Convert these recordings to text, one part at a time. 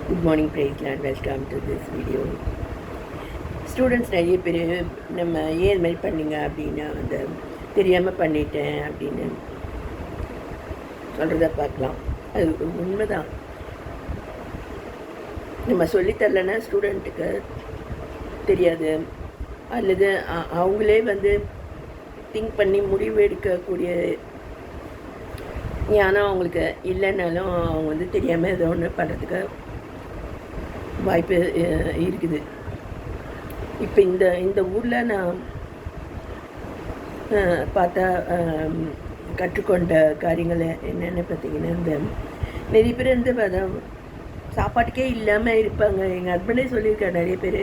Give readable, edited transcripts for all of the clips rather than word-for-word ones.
Good morning, praise Lord. Welcome to this video. Students நிறைய பேர் நம்ம ஏன் இது மாதிரி பண்ணிங்க அப்படின்னா வந்து தெரியாமல் பண்ணிட்டேன் அப்படின்னு சொல்கிறத பார்க்கலாம். அது உண்மைதான். நம்ம சொல்லித்தரலன்னா ஸ்டூடெண்ட்டுக்கு தெரியாது, அல்லது அவங்களே வந்து திங்க் பண்ணி முடிவு எடுக்கக்கூடிய ஞானம் அவங்களுக்கு இல்லைன்னாலும் அவங்க வந்து தெரியாமல் ஏதோ ஒன்று பண்ணுறதுக்கு வாய்ப்பு இருக்குது. இப்போ இந்த ஊரில் நான் பார்த்தா கற்றுக்கொண்ட காரியங்கள் என்னென்னு பார்த்தீங்கன்னா, இந்த நிறைய பேர் வந்து அதான் சாப்பாட்டுக்கே இல்லாமல் இருப்பாங்க. எங்கள் ஹஸ்பண்டே சொல்லியிருக்காரு, நிறைய பேர்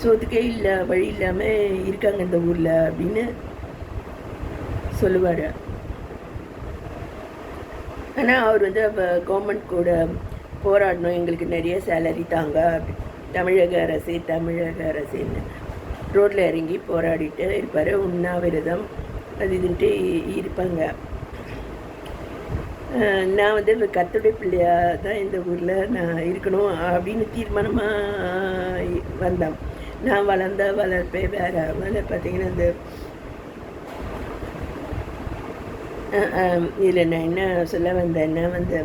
சோத்துக்கே இல்லை, வழி இல்லாமல் இருக்காங்க இந்த ஊரில் அப்படின்னு சொல்லுவார். ஆனால் அவர் வந்து கவர்மெண்ட் கூட போராடணும், எங்களுக்கு நிறைய சேலரி தாங்க, தமிழக அரசுன்னு ரோட்டில் இறங்கி போராடிட்டு இருப்பார். உண்ணாவிரதம் அது இதுன்ட்டு இருப்பாங்க. நான் வந்து கர்த்தருடைய பிள்ளையாக தான் இந்த ஊரில் நான் இருக்கணும் அப்படின்னு தீர்மானமாக வந்தேன். நான் வளர்ப்பே வேறு. அதனால் பார்த்தீங்கன்னா இந்த இதில் நான் என்ன சொல்ல வந்தேன்னா வந்து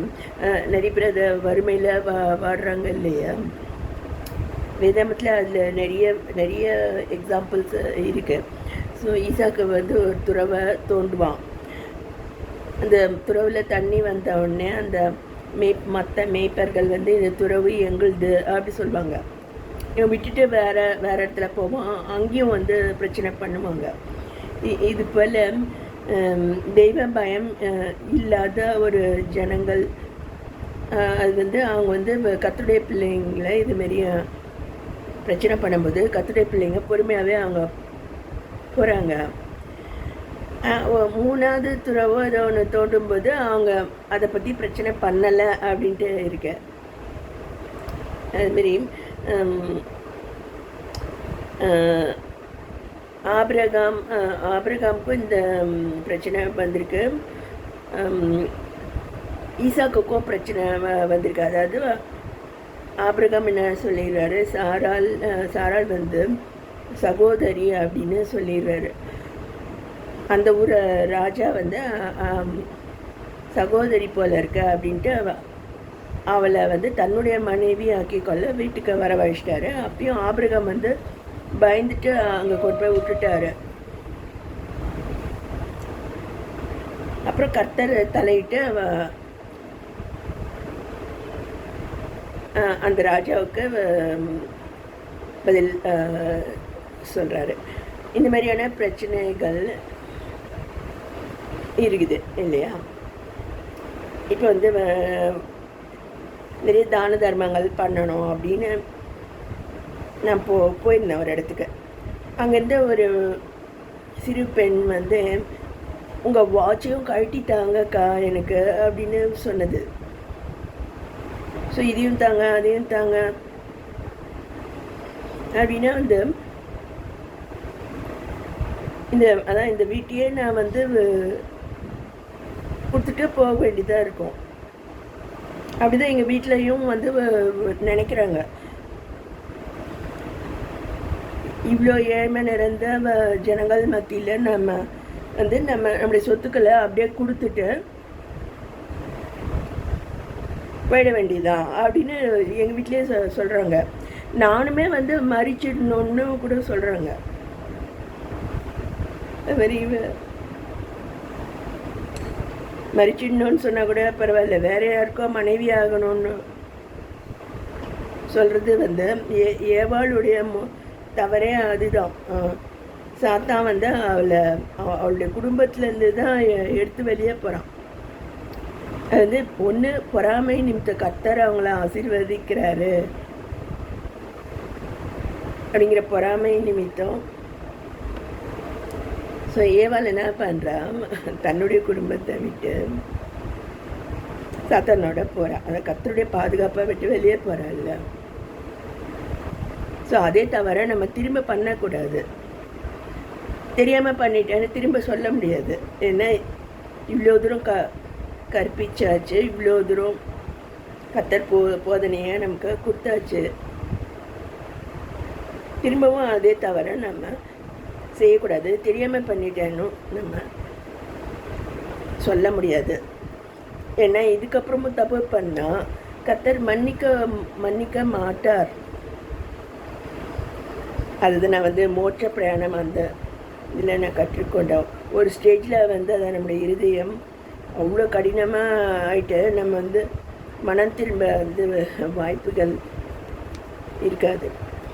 நிறைய பேர் அதை வறுமையில் வாடுறாங்க இல்லையா. வேதாமத்தில் அதில் நிறைய எக்ஸாம்பிள்ஸ் இருக்குது. ஸோ ஈசாக்கு வந்து ஒரு துறவை தோண்டுவான். அந்த துறவில் தண்ணி வந்த உடனே அந்த மற்ற மேய்ப்பர்கள் வந்து இந்த துறவு எங்களுது அப்படி சொல்லுவாங்க. இவன் விட்டுட்டு வேறு இடத்துல போவான், அங்கேயும் வந்து பிரச்சனை பண்ணுவாங்க. இது போல் தெய்வ பயம் இல்லாத ஒரு ஜனங்கள், அது வந்து அவங்க வந்து கர்த்தருடைய பிள்ளைங்களை இதுமாரி பிரச்சனை பண்ணும்போது கர்த்தருடைய பிள்ளைங்க பொறுமையாகவே அவங்க போகிறாங்க. மூணாவது துறவோ ஏதோ ஒன்று தோண்டும்போது அவங்க அதை பற்றி பிரச்சனை பண்ணலை அப்படின்ட்டு இருக்க. அதுமாரி ஆபிரகாமுக்கும் இந்த பிரச்சனை வந்திருக்கு, ஈசாக்குக்கும் பிரச்சனை வந்திருக்கு. அதாவது ஆபிரகாம் என்ன சொல்லிடுறாரு, சாராள் வந்து சகோதரி அப்படின்னு சொல்லிடுறாரு. அந்த ஊர் ராஜா வந்து சகோதரி போல் இருக்க அப்படின்ட்டு அவளை வந்து தன்னுடைய மனைவி ஆக்கிக்கொள்ள வீட்டுக்கு வரவழைச்சிட்டாரு. அப்பயும் ஆபிரகாம் வந்து பயந்துட்டு அங்கே கொண்டு போய் விட்டுட்டாரு. அப்புறம் கர்த்தர் தலையிட்டு அந்த ராஜாவுக்கு பதில் சொல்கிறாரு. இந்த மாதிரியான பிரச்சனைகள் இருக்குது இல்லையா. இப்போ வந்து நிறைய தான தர்மங்கள் பண்ணணும் அப்படின்னு நான் போயிருந்தேன் ஒரு இடத்துக்கு. அங்கேருந்து ஒரு சிறு பெண் வந்து உங்கள் வாட்சையும் கழட்டிட்டாங்கக்கா எனக்கு அப்படின்னு சொன்னது. ஸோ இதையும் தாங்க அதையும் தாங்க அப்படின்னா வந்து இந்த வீட்டையே நான் வந்து கொடுத்துட்டு போக வேண்டியதாக இருக்கும். அப்படிதான் எங்கள் வீட்லேயும் வந்து நினைக்கிறாங்க. இவ்வளோ ஏழ்மை நிறைந்த ஜனங்கள் மத்தியில் நம்ம வந்து நம்முடைய சொத்துக்களை அப்படியே கொடுத்துட்டு போயிட வேண்டியதான் அப்படின்னு எங்கள் வீட்லேயே சொல்கிறாங்க. நானுமே வந்து மறிச்சிடணுன்னு கூட சொல்கிறாங்க. வெரி மறிச்சிடணுன்னு சொன்னால் கூட பரவாயில்ல, வேறு யாருக்கோ மனைவி ஆகணும்னு சொல்கிறது வந்து ஏவாளுடைய தவறே அதுதான். சாத்தான் வந்து அவளுடைய குடும்பத்துலேருந்து தான் எடுத்து வெளியே போகிறான். அது வந்து ஒன்று பொறாமை நிமித்த கர்த்தர் அவங்கள ஆசீர்வதிக்கிறாரு அப்படிங்கிற பொறாமை நிமித்தம். ஸோ ஏவாள் என்ன பண்ணுறா, தன்னுடைய குடும்பத்தை விட்டு சாத்தானோட போகிறா. அதை கர்த்தருடைய பாதுகாப்பை விட்டு வெளியே போகிறாள்ல. ஸோ அதே தவிர நம்ம திரும்ப பண்ணக்கூடாது. தெரியாமல் பண்ணிட்டேன்னு திரும்ப சொல்ல முடியாது. ஏன்னா இவ்வளோ தூரம் கற்பிச்சாச்சு, இவ்வளோ தூரம் கத்தர் போதனையை நமக்கு கொடுத்தாச்சு. திரும்பவும் அதே தவிர நம்ம செய்யக்கூடாது. தெரியாமல் பண்ணிட்டேன்னு நம்ம சொல்ல முடியாது. ஏன்னா இதுக்கப்புறமும் தப்பு பண்ணால் கத்தர் மன்னிக்க மாட்டார். அதுதான் நான் மோட்ச பிரயாணம் அந்த இதில் நான் கற்றுக்கொண்டோம். ஒரு ஸ்டேஜில் அதை நம்முடைய இருதயம் அவ்வளோ கடினமாக ஆகிட்டு நம்ம மனம் திரும்ப வாய்ப்புகள் இருக்காது.